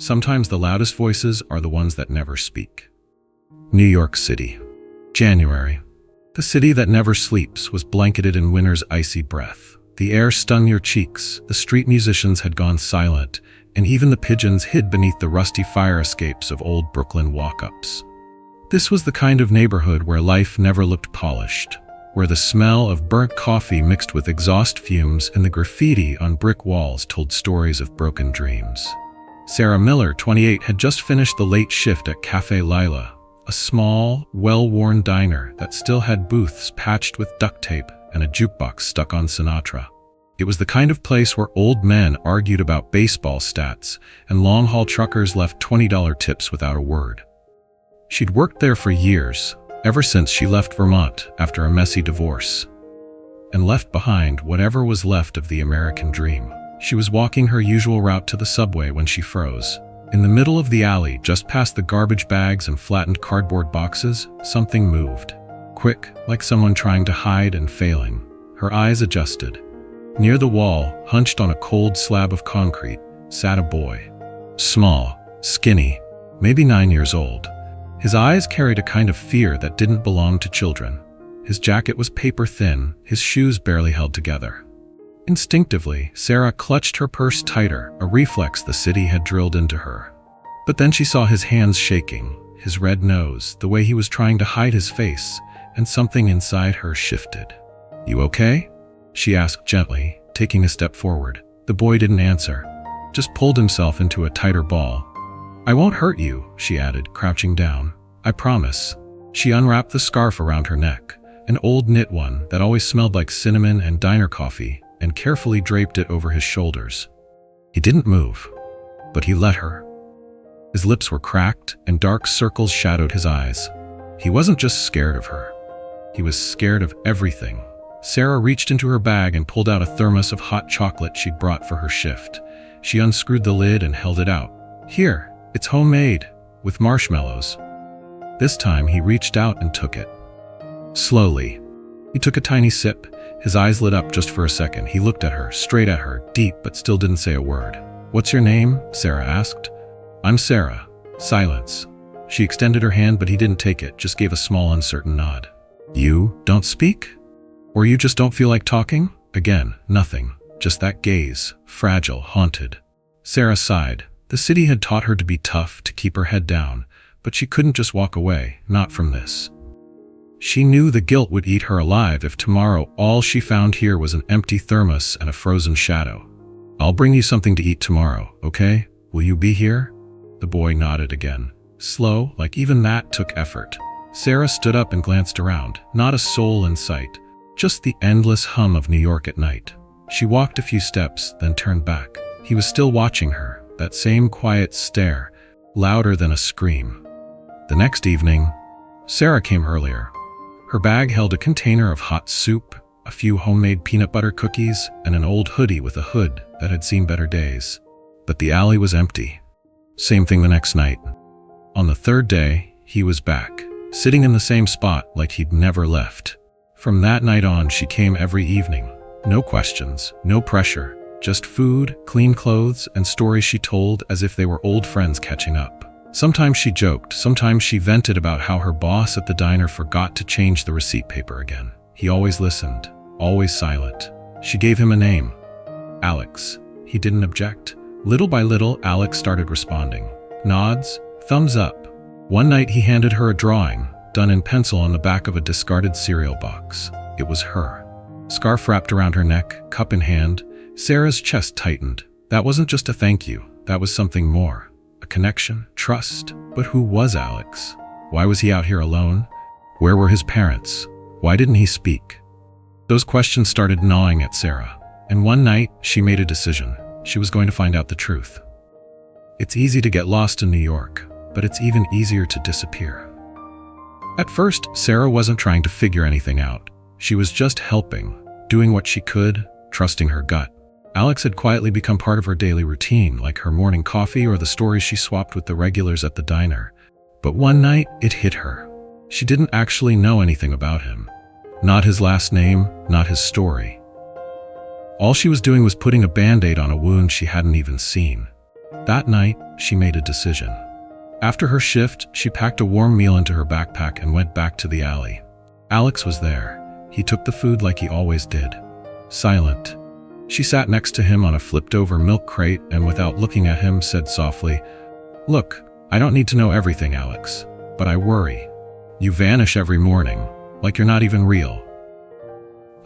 Sometimes the loudest voices are the ones that never speak. New York City. January. The city that never sleeps was blanketed in winter's icy breath. The air stung your cheeks, the street musicians had gone silent, and even the pigeons hid beneath the rusty fire escapes of old Brooklyn walk-ups. This was the kind of neighborhood where life never looked polished, where the smell of burnt coffee mixed with exhaust fumes and the graffiti on brick walls told stories of broken dreams. Sarah Miller, 28, had just finished the late shift at Café Lila, a small, well-worn diner that still had booths patched with duct tape and a jukebox stuck on Sinatra. It was the kind of place where old men argued about baseball stats and long-haul truckers left $20 tips without a word. She'd worked there for years, ever since she left Vermont after a messy divorce, and left behind whatever was left of the American dream. She was walking her usual route to the subway when she froze. In the middle of the alley, just past the garbage bags and flattened cardboard boxes, something moved. Quick, like someone trying to hide and failing. Her eyes adjusted. Near the wall, hunched on a cold slab of concrete, sat a boy. Small, skinny, maybe 9 years old. His eyes carried a kind of fear that didn't belong to children. His jacket was paper thin, his shoes barely held together. Instinctively, Sarah clutched her purse tighter, a reflex the city had drilled into her. But then she saw his hands shaking, his red nose, the way he was trying to hide his face, and something inside her shifted. "You okay?" she asked gently, taking a step forward. The boy didn't answer, just pulled himself into a tighter ball. "I won't hurt you," she added, crouching down. "I promise." She unwrapped the scarf around her neck, an old knit one that always smelled like cinnamon and diner coffee, and carefully draped it over his shoulders. He didn't move, but he let her. His lips were cracked, and dark circles shadowed his eyes. He wasn't just scared of her. He was scared of everything. Sarah reached into her bag and pulled out a thermos of hot chocolate she'd brought for her shift. She unscrewed the lid and held it out. "Here, it's homemade, with marshmallows." This time he reached out and took it. Slowly. He took a tiny sip. His eyes lit up just for a second. He looked at her, straight at her, deep, but still didn't say a word. "What's your name?" Sarah asked. "I'm Sarah." Silence. She extended her hand, but he didn't take it, just gave a small, uncertain nod. "You don't speak? Or you just don't feel like talking?" Again, nothing. Just that gaze, fragile, haunted. Sarah sighed. The city had taught her to be tough, to keep her head down, but she couldn't just walk away, not from this. She knew the guilt would eat her alive if tomorrow all she found here was an empty thermos and a frozen shadow. "I'll bring you something to eat tomorrow, okay? Will you be here?" The boy nodded again. Slow, like even that took effort. Sarah stood up and glanced around. Not a soul in sight. Just the endless hum of New York at night. She walked a few steps, then turned back. He was still watching her, that same quiet stare, louder than a scream. The next evening, Sarah came earlier. Her bag held a container of hot soup, a few homemade peanut butter cookies, and an old hoodie with a hood that had seen better days. But the alley was empty. Same thing the next night. On the third day, he was back, sitting in the same spot like he'd never left. From that night on, she came every evening. No questions, no pressure, just food, clean clothes, and stories she told as if they were old friends catching up. Sometimes she joked, sometimes she vented about how her boss at the diner forgot to change the receipt paper again. He always listened, always silent. She gave him a name, Alex. He didn't object. Little by little, Alex started responding. Nods, thumbs up. One night he handed her a drawing, done in pencil on the back of a discarded cereal box. It was her. Scarf wrapped around her neck, cup in hand. Sarah's chest tightened. That wasn't just a thank you, that was something more. A connection, trust. But who was Alex? Why was he out here alone? Where were his parents? Why didn't he speak? Those questions started gnawing at Sarah, and one night she made a decision. She was going to find out the truth. It's easy to get lost in New York, but it's even easier to disappear. At first, Sarah wasn't trying to figure anything out. She was just helping, doing what she could, trusting her gut. Alex had quietly become part of her daily routine, like her morning coffee or the stories she swapped with the regulars at the diner. But one night, it hit her. She didn't actually know anything about him. Not his last name, not his story. All she was doing was putting a band-aid on a wound she hadn't even seen. That night, she made a decision. After her shift, she packed a warm meal into her backpack and went back to the alley. Alex was there. He took the food like he always did. Silent. She sat next to him on a flipped-over milk crate and without looking at him said softly, "Look, I don't need to know everything, Alex, but I worry. You vanish every morning, like you're not even real.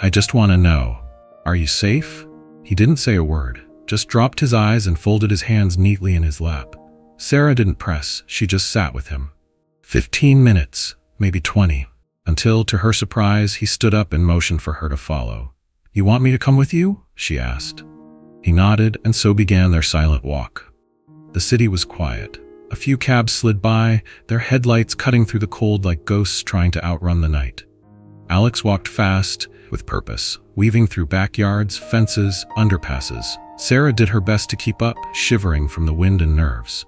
I just want to know, are you safe?" He didn't say a word, just dropped his eyes and folded his hands neatly in his lap. Sarah didn't press, she just sat with him. 15 minutes, maybe 20, until, to her surprise, he stood up and motioned for her to follow. "You want me to come with you?" she asked. He nodded, and so began their silent walk. The city was quiet. A few cabs slid by, their headlights cutting through the cold like ghosts trying to outrun the night. Alex walked fast, with purpose, weaving through backyards, fences, underpasses. Sarah did her best to keep up, shivering from the wind and nerves.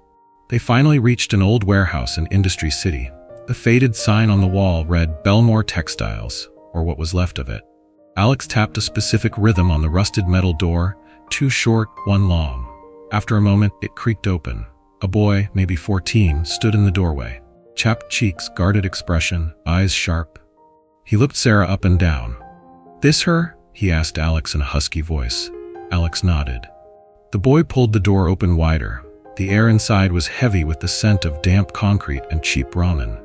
They finally reached an old warehouse in Industry City. The faded sign on the wall read Belmore Textiles, or what was left of it. Alex tapped a specific rhythm on the rusted metal door, 2 short, 1 long. After a moment, it creaked open. A boy, maybe 14, stood in the doorway. Chapped cheeks, guarded expression, eyes sharp. He looked Sarah up and down. "This her?" he asked Alex in a husky voice. Alex nodded. The boy pulled the door open wider. The air inside was heavy with the scent of damp concrete and cheap ramen.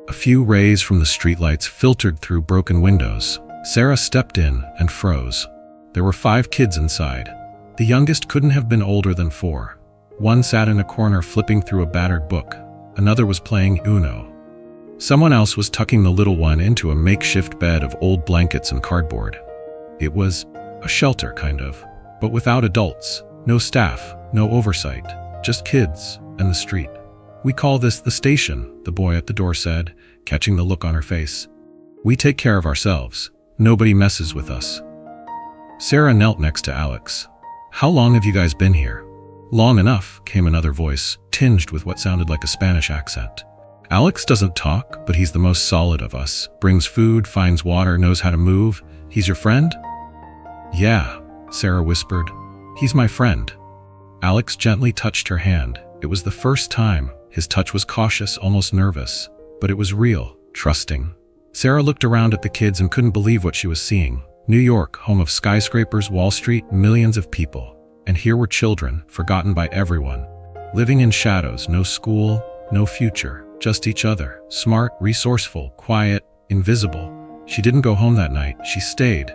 A few rays from the streetlights filtered through broken windows. Sarah stepped in and froze. There were 5 kids inside. The youngest couldn't have been older than 4. One sat in a corner flipping through a battered book. Another was playing Uno. Someone else was tucking the little one into a makeshift bed of old blankets and cardboard. It was a shelter, kind of, but without adults. No staff, no oversight, just kids and the street. "We call this the station," the boy at the door said, catching the look on her face. "We take care of ourselves. Nobody messes with us." Sarah knelt next to Alex. "How long have you guys been here?" "Long enough," came another voice, tinged with what sounded like a Spanish accent. "Alex doesn't talk, but he's the most solid of us. Brings food, finds water, knows how to move. He's your friend?" "Yeah," Sarah whispered. "He's my friend." Alex gently touched her hand. It was the first time. His touch was cautious, almost nervous, but it was real, trusting. Sarah looked around at the kids and couldn't believe what she was seeing. New York, home of skyscrapers, Wall Street, millions of people. And here were children, forgotten by everyone. Living in shadows, no school, no future, just each other. Smart, resourceful, quiet, invisible. She didn't go home that night, she stayed.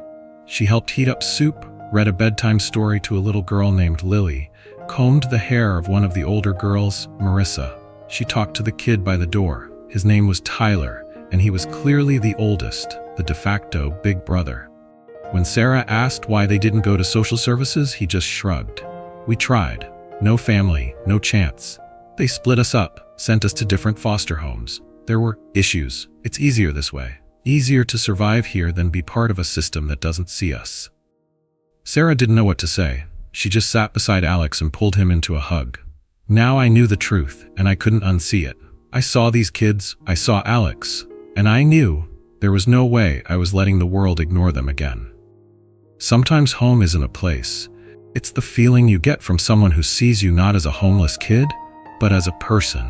She helped heat up soup, read a bedtime story to a little girl named Lily, combed the hair of one of the older girls, Marissa. She talked to the kid by the door. His name was Tyler, and he was clearly the oldest, the de facto big brother. When Sarah asked why they didn't go to social services, he just shrugged. "We tried. No family, no chance. They split us up, sent us to different foster homes. There were issues. It's easier this way. Easier to survive here than be part of a system that doesn't see us." Sarah didn't know what to say. She just sat beside Alex and pulled him into a hug. Now I knew the truth, and I couldn't unsee it. I saw these kids, I saw Alex, and I knew there was no way I was letting the world ignore them again. Sometimes home isn't a place. It's the feeling you get from someone who sees you not as a homeless kid, but as a person.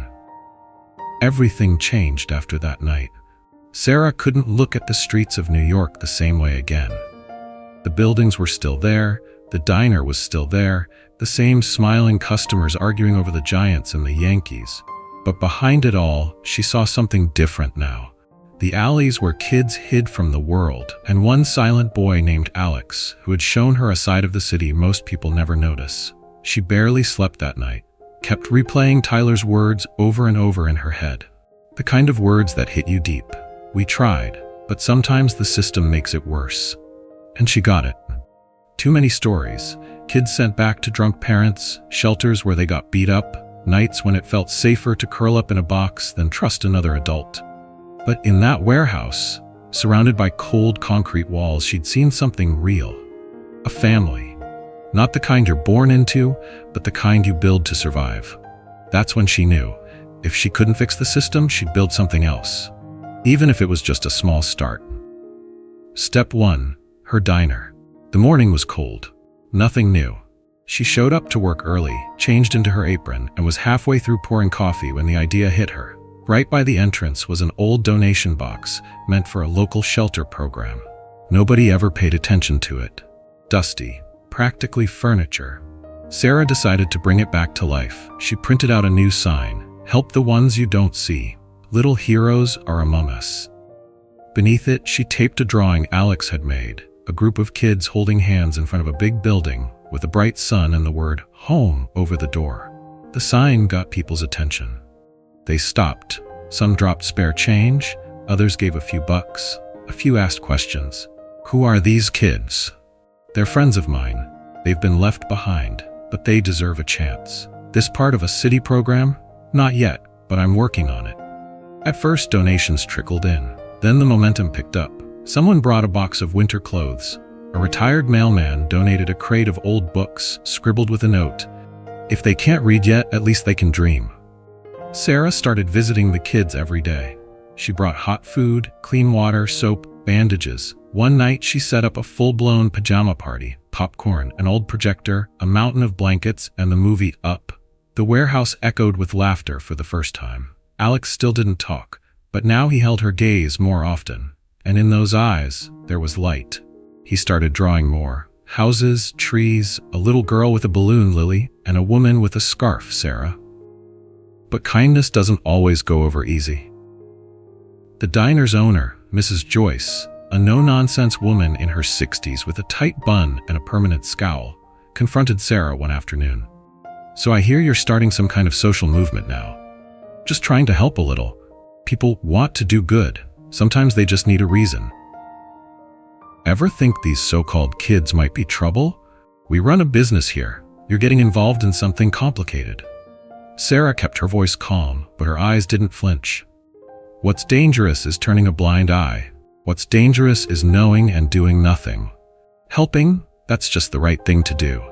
Everything changed after that night. Sarah couldn't look at the streets of New York the same way again. The buildings were still there, the diner was still there, the same smiling customers arguing over the Giants and the Yankees. But behind it all, she saw something different now. The alleys where kids hid from the world, and one silent boy named Alex, who had shown her a side of the city most people never notice. She barely slept that night, kept replaying Tyler's words over and over in her head. The kind of words that hit you deep. "We tried, but sometimes the system makes it worse." And she got it. Too many stories. Kids sent back to drunk parents, shelters where they got beat up, nights when it felt safer to curl up in a box than trust another adult. But in that warehouse, surrounded by cold concrete walls, she'd seen something real. A family. Not the kind you're born into, but the kind you build to survive. That's when she knew. If she couldn't fix the system, she'd build something else. Even if it was just a small start. Step 1. Her diner. The morning was cold. Nothing new. She showed up to work early, changed into her apron, and was halfway through pouring coffee when the idea hit her. Right by the entrance was an old donation box meant for a local shelter program. Nobody ever paid attention to it. Dusty, practically furniture. Sarah decided to bring it back to life. She printed out a new sign: "Help the ones you don't see. Little heroes are among us." Beneath it, she taped a drawing Alex had made, a group of kids holding hands in front of a big building with a bright sun and the word "home" over the door. The sign got people's attention. They stopped. Some dropped spare change, others gave a few bucks, a few asked questions. "Who are these kids?" "They're friends of mine. They've been left behind, but they deserve a chance." "This part of a city program?" "Not yet, but I'm working on it." At first, donations trickled in. Then the momentum picked up. Someone brought a box of winter clothes. A retired mailman donated a crate of old books, scribbled with a note: "If they can't read yet, at least they can dream." Sarah started visiting the kids every day. She brought hot food, clean water, soap, bandages. One night she set up a full-blown pajama party, popcorn, an old projector, a mountain of blankets, and the movie Up. The warehouse echoed with laughter for the first time. Alex still didn't talk, but now he held her gaze more often. And in those eyes, there was light. He started drawing more. Houses, trees, a little girl with a balloon lily, and a woman with a scarf, Sarah. But kindness doesn't always go over easy. The diner's owner, Mrs. Joyce, a no-nonsense woman in her 60s with a tight bun and a permanent scowl, confronted Sarah one afternoon. "So I hear you're starting some kind of social movement now." "Just trying to help a little. People want to do good. Sometimes they just need a reason." "Ever think these so-called kids might be trouble? We run a business here. You're getting involved in something complicated." Sarah kept her voice calm, but her eyes didn't flinch. "What's dangerous is turning a blind eye. What's dangerous is knowing and doing nothing. Helping, that's just the right thing to do."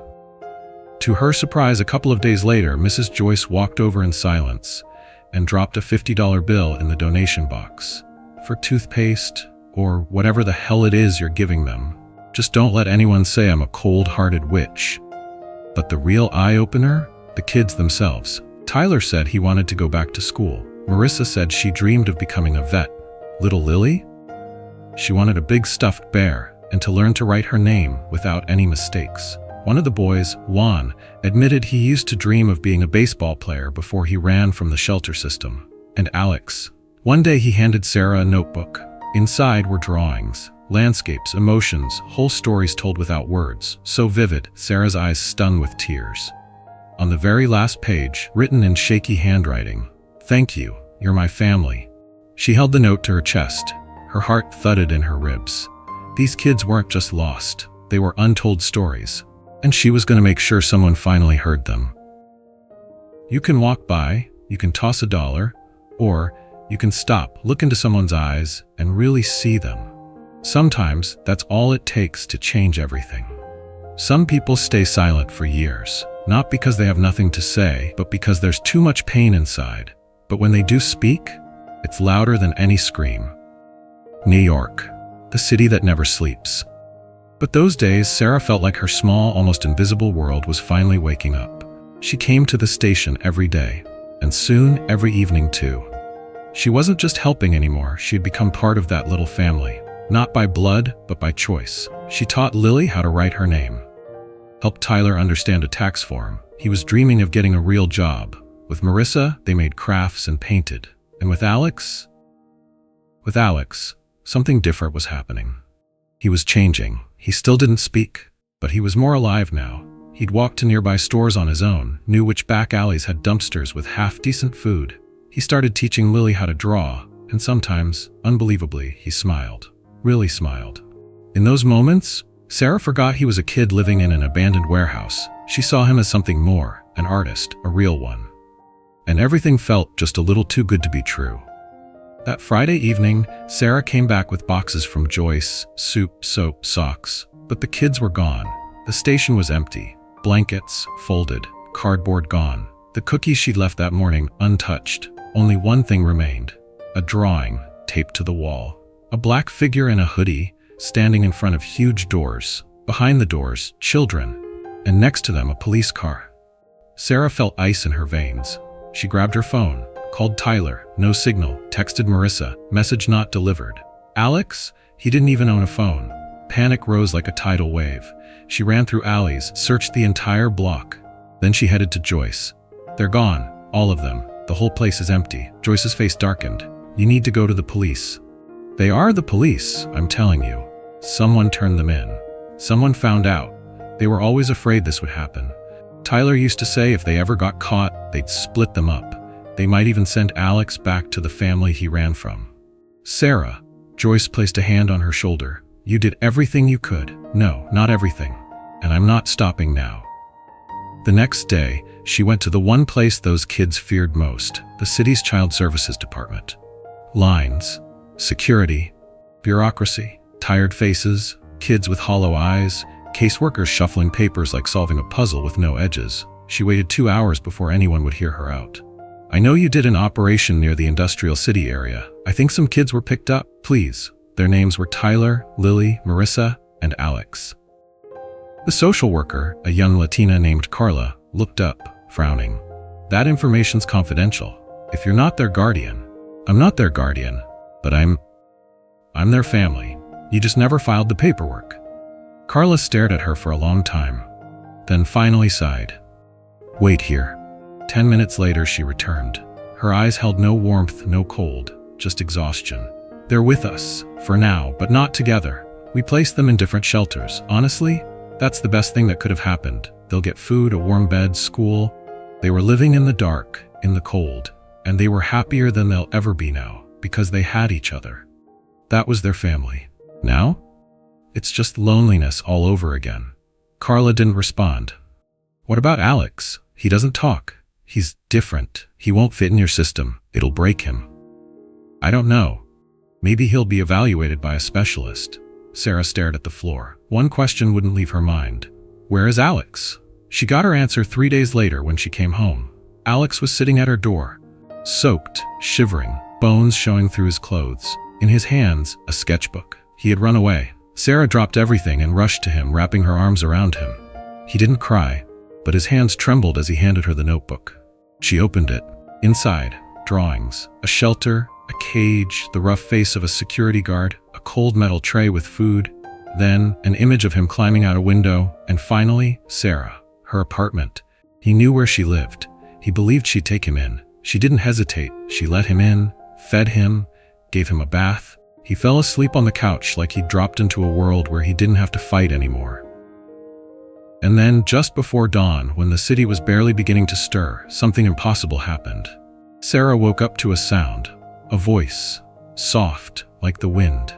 To her surprise, a couple of days later, Mrs. Joyce walked over in silence and dropped a $50 bill in the donation box. "For toothpaste, or whatever the hell it is you're giving them. Just don't let anyone say I'm a cold-hearted witch." But the real eye-opener? The kids themselves. Tyler said he wanted to go back to school. Marissa said she dreamed of becoming a vet. Little Lily? She wanted a big stuffed bear and to learn to write her name without any mistakes. One of the boys, Juan, admitted he used to dream of being a baseball player before he ran from the shelter system. And Alex. One day he handed Sarah a notebook. Inside were drawings, landscapes, emotions, whole stories told without words, so vivid, Sarah's eyes stung with tears. On the very last page, written in shaky handwriting, "Thank you, you're my family." She held the note to her chest. Her heart thudded in her ribs. These kids weren't just lost, they were untold stories, and she was going to make sure someone finally heard them. You can walk by, you can toss a dollar, or you can stop, look into someone's eyes, and really see them. Sometimes that's all it takes to change everything. Some people stay silent for years, not because they have nothing to say, but because there's too much pain inside. But when they do speak, it's louder than any scream. New York, the city that never sleeps. But those days, Sarah felt like her small, almost invisible world was finally waking up. She came to the station every day, and soon every evening too. She wasn't just helping anymore, she had become part of that little family. Not by blood, but by choice. She taught Lily how to write her name. Helped Tyler understand a tax form. He was dreaming of getting a real job. With Marissa, they made crafts and painted. And with Alex, something different was happening. He was changing. He still didn't speak, but he was more alive now. He'd walk to nearby stores on his own, knew which back alleys had dumpsters with half-decent food. He started teaching Lily how to draw, and sometimes, unbelievably, he smiled. Really smiled. In those moments, Sarah forgot he was a kid living in an abandoned warehouse. She saw him as something more, an artist, a real one. And everything felt just a little too good to be true. That Friday evening, Sarah came back with boxes from Joyce, soup, soap, socks. But the kids were gone. The station was empty. Blankets, folded, cardboard gone. The cookies she'd left that morning, untouched. Only one thing remained. A drawing, taped to the wall. A black figure in a hoodie, standing in front of huge doors. Behind the doors, children. and next to them a police car. Sarah felt ice in her veins. She grabbed her phone, called Tyler, no signal, texted Marissa, message not delivered. Alex? He didn't even own a phone. Panic rose like a tidal wave. She ran through alleys, searched the entire block. Then she headed to Joyce. They're gone, all of them. The whole place is empty. Joyce's face darkened. You need to go to the police. They are the police, I'm telling you. Someone turned them in. Someone found out. They were always afraid this would happen. Tyler used to say if they ever got caught, they'd split them up. They might even send Alex back to the family he ran from. Sarah, Joyce placed a hand on her shoulder. You did everything you could. No, not everything. And I'm not stopping now. The next day, she went to the one place those kids feared most, the city's child services department. Lines, security, bureaucracy, tired faces, kids with hollow eyes, caseworkers shuffling papers like solving a puzzle with no edges. She waited 2 hours before anyone would hear her out. I know you did an operation near the industrial city area. I think some kids were picked up, please. Their names were Tyler, Lily, Marissa, and Alex. The social worker, a young Latina named Carla, looked up, frowning. That information's confidential. If you're not their guardian. I'm not their guardian, but I'm their family. You just never filed the paperwork. Carla stared at her for a long time, then finally sighed. Wait here. 10 minutes later, she returned. Her eyes held no warmth, no cold, just exhaustion. They're with us, for now, but not together. We placed them in different shelters. Honestly, that's the best thing that could have happened. They'll get food, a warm bed, school. They were living in the dark, in the cold, and they were happier than they'll ever be now, because they had each other. That was their family. Now? It's just loneliness all over again. Carla didn't respond. What about Alex? He doesn't talk. He's different. He won't fit in your system. It'll break him. I don't know. Maybe he'll be evaluated by a specialist. Sarah stared at the floor. One question wouldn't leave her mind. Where is Alex? She got her answer 3 days later when she came home. Alex was sitting at her door, soaked, shivering, bones showing through his clothes. In his hands, a sketchbook. He had run away. Sarah dropped everything and rushed to him, wrapping her arms around him. He didn't cry, but his hands trembled as he handed her the notebook. She opened it. Inside, drawings, a shelter, a cage, the rough face of a security guard, a cold metal tray with food, then an image of him climbing out a window, and finally, Sarah, her apartment. He knew where she lived. He believed she'd take him in. She didn't hesitate. She let him in, fed him, gave him a bath. He fell asleep on the couch like he'd dropped into a world where he didn't have to fight anymore. And then, just before dawn, when the city was barely beginning to stir, something impossible happened. Sarah woke up to a sound, a voice, soft, like the wind.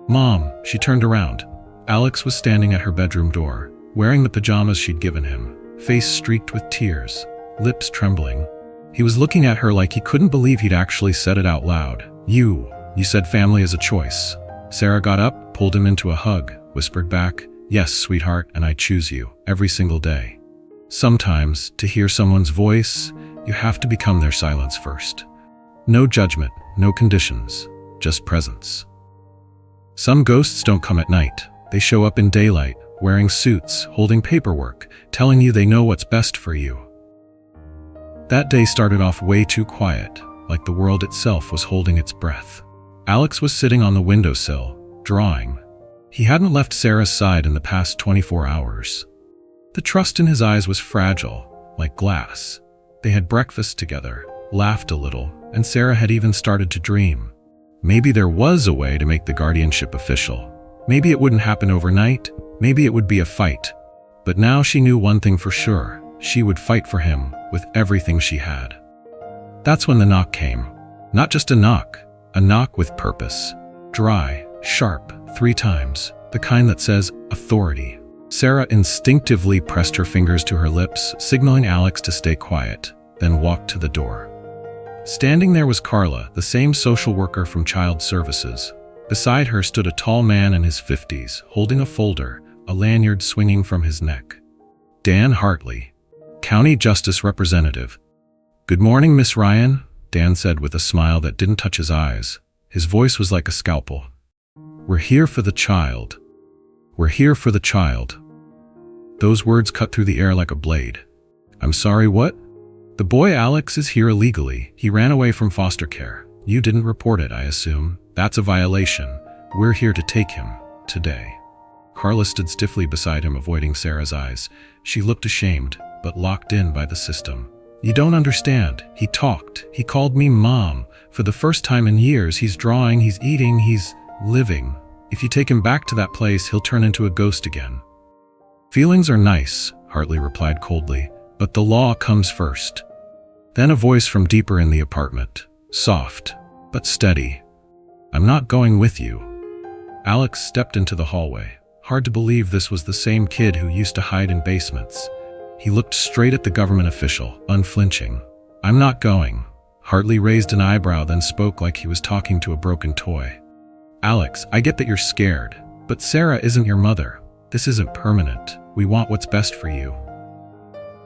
Mom, she turned around. Alex was standing at her bedroom door, wearing the pajamas she'd given him, face streaked with tears, lips trembling. He was looking at her like he couldn't believe he'd actually said it out loud. You said family is a choice. Sarah got up, pulled him into a hug, whispered back, yes, sweetheart, and I choose you, every single day. Sometimes, to hear someone's voice, you have to become their silence first. No judgment, no conditions, just presence. Some ghosts don't come at night. They show up in daylight, wearing suits, holding paperwork, telling you they know what's best for you. That day started off way too quiet, like the world itself was holding its breath. Alex was sitting on the windowsill, drawing. He hadn't left Sarah's side in the past 24 hours. The trust in his eyes was fragile, like glass. They had breakfast together, laughed a little, and Sarah had even started to dream. Maybe there was a way to make the guardianship official. Maybe it wouldn't happen overnight, maybe it would be a fight. But now she knew one thing for sure. She would fight for him with everything she had. That's when the knock came. Not just a knock with purpose. Dry, sharp, 3 times, the kind that says authority. Sarah instinctively pressed her fingers to her lips, signaling Alex to stay quiet, then walked to the door. Standing there was Carla, the same social worker from Child Services. Beside her stood a tall man in his 50s, holding a folder, a lanyard swinging from his neck. Dan Hartley, County Justice Representative. Good morning, Miss Ryan, Dan said with a smile that didn't touch his eyes. His voice was like a scalpel. We're here for the child. We're here for the child. Those words cut through the air like a blade. I'm sorry, what? The boy Alex is here illegally. He ran away from foster care. You didn't report it, I assume. That's a violation. We're here to take him. Today. Carla stood stiffly beside him, avoiding Sarah's eyes. She looked ashamed, but locked in by the system. You don't understand. He talked. He called me Mom. For the first time in years, he's drawing, he's eating, he's living. If you take him back to that place, he'll turn into a ghost again. Feelings are nice, Hartley replied coldly, but the law comes first. Then a voice from deeper in the apartment, soft, but steady. I'm not going with you. Alex stepped into the hallway. Hard to believe this was the same kid who used to hide in basements. He looked straight at the government official, unflinching. I'm not going. Hartley raised an eyebrow, then spoke like he was talking to a broken toy. Alex, I get that you're scared, but Sarah isn't your mother. This isn't permanent. We want what's best for you.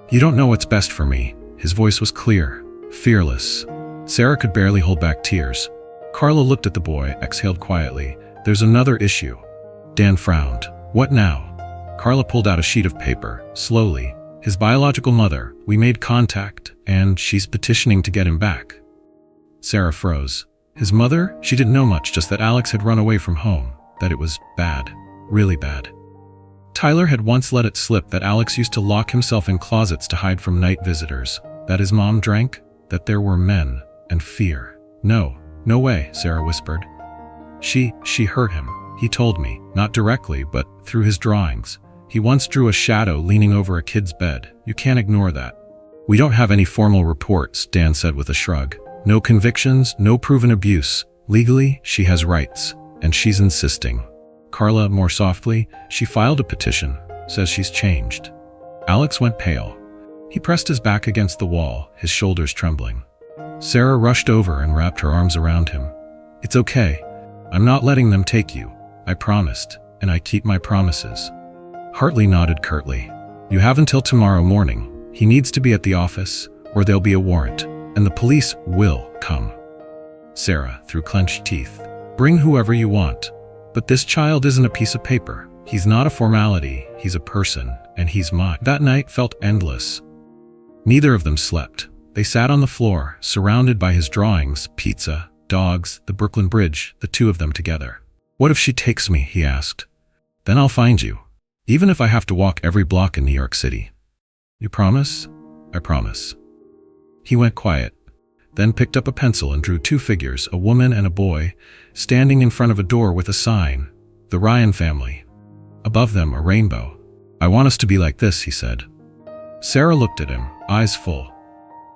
You don't know what's best for me. His voice was clear, fearless. Sarah could barely hold back tears. Carla looked at the boy, exhaled quietly. There's another issue. Dan frowned. What now? Carla pulled out a sheet of paper, slowly. His biological mother. We made contact, and she's petitioning to get him back. Sarah froze. His mother? She didn't know much, just that Alex had run away from home. That it was bad. Really bad. Tyler had once let it slip that Alex used to lock himself in closets to hide from night visitors. That his mom drank. That there were men. And fear. No way, Sarah whispered. She hurt him. He told me, not directly, but through his drawings. He once drew a shadow leaning over a kid's bed. You can't ignore that. We don't have any formal reports, Dan said with a shrug. No convictions, no proven abuse. Legally, she has rights, and she's insisting. Carla, more softly, she filed a petition, says she's changed. Alex went pale. He pressed his back against the wall, his shoulders trembling. Sarah rushed over and wrapped her arms around him. It's okay. I'm not letting them take you. I promised, and I keep my promises. Hartley nodded curtly. You have until tomorrow morning. He needs to be at the office, or there'll be a warrant, and the police will come. Sarah, through clenched teeth. Bring whoever you want. But this child isn't a piece of paper. He's not a formality. He's a person, and he's mine. That night felt endless. Neither of them slept. They sat on the floor, surrounded by his drawings, pizza, dogs, the Brooklyn Bridge, the two of them together. What if she takes me, he asked. Then I'll find you. Even if I have to walk every block in New York City. You promise? I promise. He went quiet, then picked up a pencil and drew two figures, a woman and a boy, standing in front of a door with a sign, the Ryan family. Above them, a rainbow. I want us to be like this, he said. Sarah looked at him, eyes full.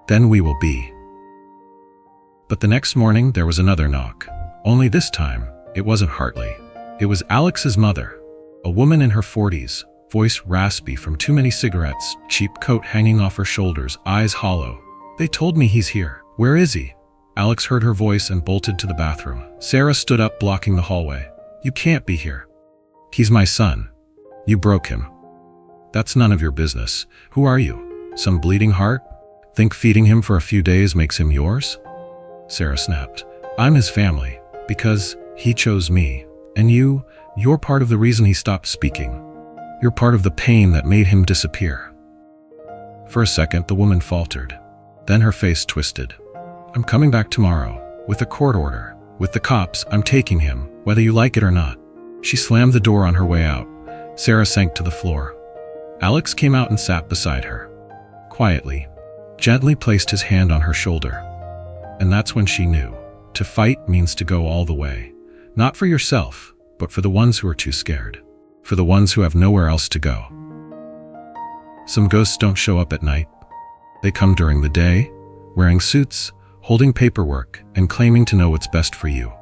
Then we will be. But the next morning, there was another knock. Only this time, it wasn't Hartley. It was Alex's mother, a woman in her 40s, voice raspy from too many cigarettes, cheap coat hanging off her shoulders, eyes hollow. They told me he's here. Where is he? Alex heard her voice and bolted to the bathroom. Sarah stood up, blocking the hallway. You can't be here. He's my son. You broke him. That's none of your business. Who are you? Some bleeding heart? Think feeding him for a few days makes him yours? Sarah snapped. I'm his family, because he chose me. And you're part of the reason he stopped speaking. You're part of the pain that made him disappear. For a second, the woman faltered. Then her face twisted. I'm coming back tomorrow, with a court order. With the cops, I'm taking him, whether you like it or not. She slammed the door on her way out. Sarah sank to the floor. Alex came out and sat beside her. Quietly, gently placed his hand on her shoulder. And that's when she knew. To fight means to go all the way. Not for yourself, but for the ones who are too scared. For the ones who have nowhere else to go. Some ghosts don't show up at night. They come during the day, wearing suits, holding paperwork, and claiming to know what's best for you.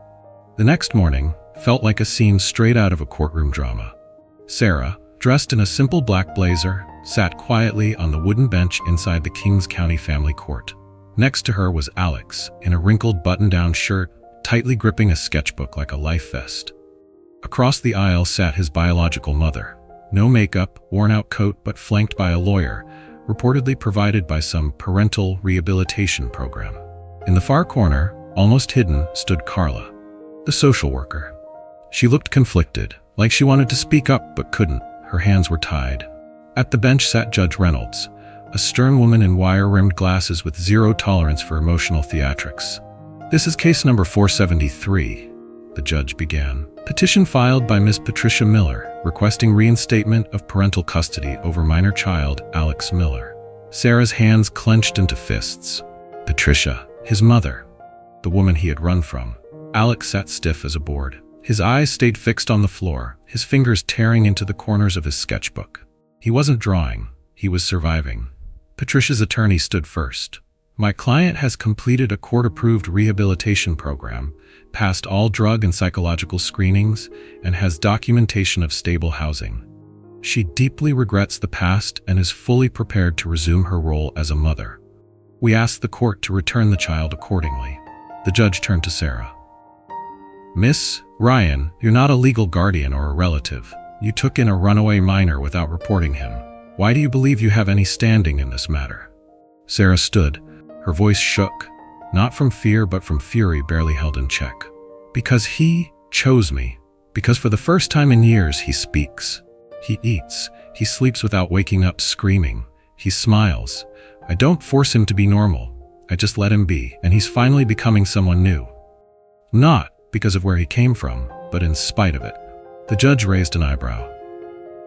The next morning felt like a scene straight out of a courtroom drama. Sarah, dressed in a simple black blazer, sat quietly on the wooden bench inside the Kings County Family Court. Next to her was Alex, in a wrinkled button-down shirt, tightly gripping a sketchbook like a life vest. Across the aisle sat his biological mother. No makeup, worn-out coat, but flanked by a lawyer, reportedly provided by some parental rehabilitation program. In the far corner, almost hidden, stood Carla, the social worker. She looked conflicted, like she wanted to speak up but couldn't. Her hands were tied. At the bench sat Judge Reynolds, a stern woman in wire-rimmed glasses with zero tolerance for emotional theatrics. "This is case number 473, the judge began. "Petition filed by Ms. Patricia Miller, requesting reinstatement of parental custody over minor child Alex Miller." Sarah's hands clenched into fists. Patricia, his mother, the woman he had run from. Alex sat stiff as a board. His eyes stayed fixed on the floor, his fingers tearing into the corners of his sketchbook. He wasn't drawing, he was surviving. Patricia's attorney stood first. "My client has completed a court-approved rehabilitation program, passed all drug and psychological screenings, and has documentation of stable housing. She deeply regrets the past and is fully prepared to resume her role as a mother. We ask the court to return the child accordingly." The judge turned to Sarah. "Miss Ryan, you're not a legal guardian or a relative. You took in a runaway minor without reporting him. Why do you believe you have any standing in this matter?" Sarah stood. Her voice shook, not from fear but from fury barely held in check. "Because he chose me. Because for the first time in years he speaks. He eats. He sleeps without waking up screaming. He smiles. I don't force him to be normal. I just let him be, and he's finally becoming someone new. Not because of where he came from, but in spite of it." The judge raised an eyebrow.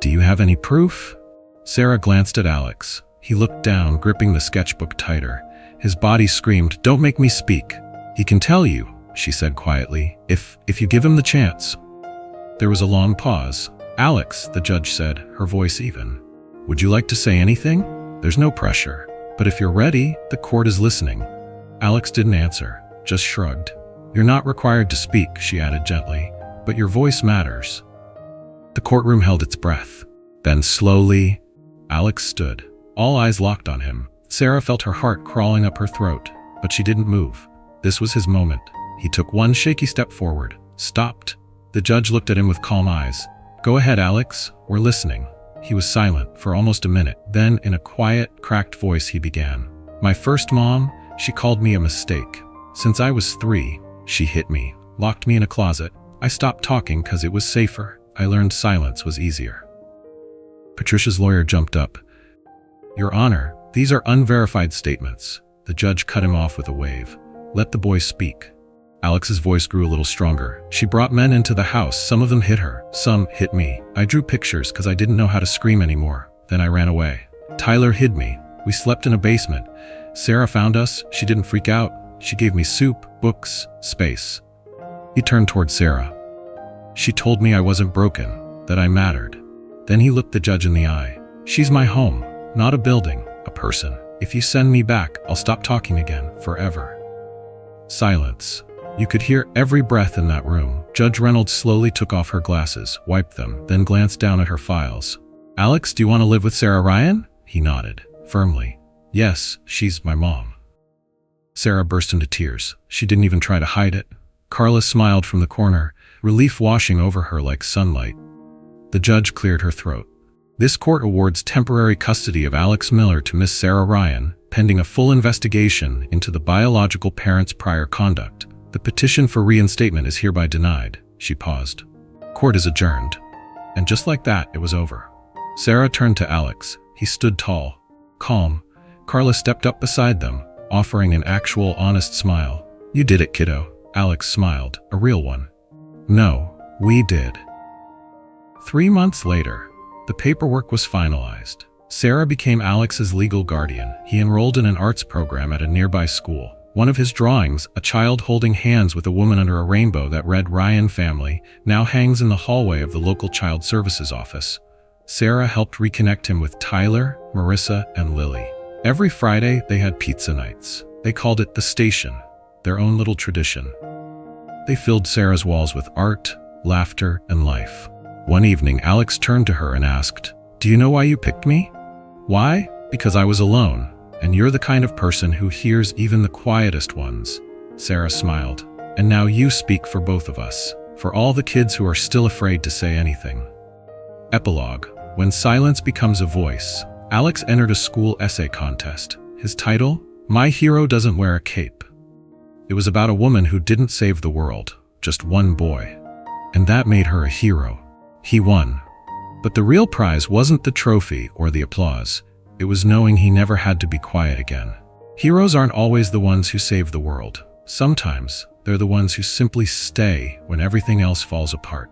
"Do you have any proof?" Sarah glanced at Alex. He looked down, gripping the sketchbook tighter. His body screamed, "Don't make me speak." "He can tell you," she said quietly, if you give him the chance." There was a long pause. "Alex," the judge said, her voice even, "would you like to say anything? There's no pressure. But if you're ready, the court is listening." Alex didn't answer, just shrugged. "You're not required to speak," she added gently, "but your voice matters." The courtroom held its breath. Then slowly, Alex stood, all eyes locked on him. Sarah felt her heart crawling up her throat, but she didn't move. This was his moment. He took one shaky step forward, stopped. The judge looked at him with calm eyes. "Go ahead, Alex, we're listening." He was silent for almost a minute. Then, in a quiet, cracked voice, he began. "My first mom, she called me a mistake. Since I was 3, she hit me, locked me in a closet. I stopped talking because it was safer. I learned silence was easier." Patricia's lawyer jumped up. "Your Honor, these are unverified statements." The judge cut him off with a wave. "Let the boy speak." Alex's voice grew a little stronger. "She brought men into the house. Some of them hit her. Some hit me. I drew pictures because I didn't know how to scream anymore. Then I ran away. Tyler hid me. We slept in a basement. Sarah found us. She didn't freak out. She gave me soup, books, space." He turned toward Sarah. "She told me I wasn't broken, that I mattered." Then he looked the judge in the eye. "She's my home, not a building, a person. If you send me back, I'll stop talking again, forever." Silence. You could hear every breath in that room. Judge Reynolds slowly took off her glasses, wiped them, then glanced down at her files. "Alex, do you want to live with Sarah Ryan?" He nodded, firmly. "Yes, she's my mom." Sarah burst into tears. She didn't even try to hide it. Carla smiled from the corner, relief washing over her like sunlight. The judge cleared her throat. "This court awards temporary custody of Alex Miller to Miss Sarah Ryan, pending a full investigation into the biological parent's prior conduct. The petition for reinstatement is hereby denied." She paused. "Court is adjourned." And just like that, it was over. Sarah turned to Alex. He stood tall, calm. Carla stepped up beside them, offering an actual, honest smile. "You did it, kiddo." Alex smiled, a real one. "No, we did." 3 months later, the paperwork was finalized. Sarah became Alex's legal guardian. He enrolled in an arts program at a nearby school. One of his drawings, a child holding hands with a woman under a rainbow that read Ryan Family, now hangs in the hallway of the local child services office. Sarah helped reconnect him with Tyler, Marissa, and Lily. Every Friday, they had pizza nights. They called it the station, their own little tradition. They filled Sarah's walls with art, laughter, and life. One evening, Alex turned to her and asked, "Do you know why you picked me?" "Why? Because I was alone. And you're the kind of person who hears even the quietest ones." Sarah smiled. "And now you speak for both of us, for all the kids who are still afraid to say anything." Epilogue. When silence becomes a voice. Alex entered a school essay contest. His title? My Hero Doesn't Wear a Cape. It was about a woman who didn't save the world, just one boy. And that made her a hero. He won. But the real prize wasn't the trophy or the applause. It was knowing he never had to be quiet again. Heroes aren't always the ones who save the world. Sometimes they're the ones who simply stay when everything else falls apart.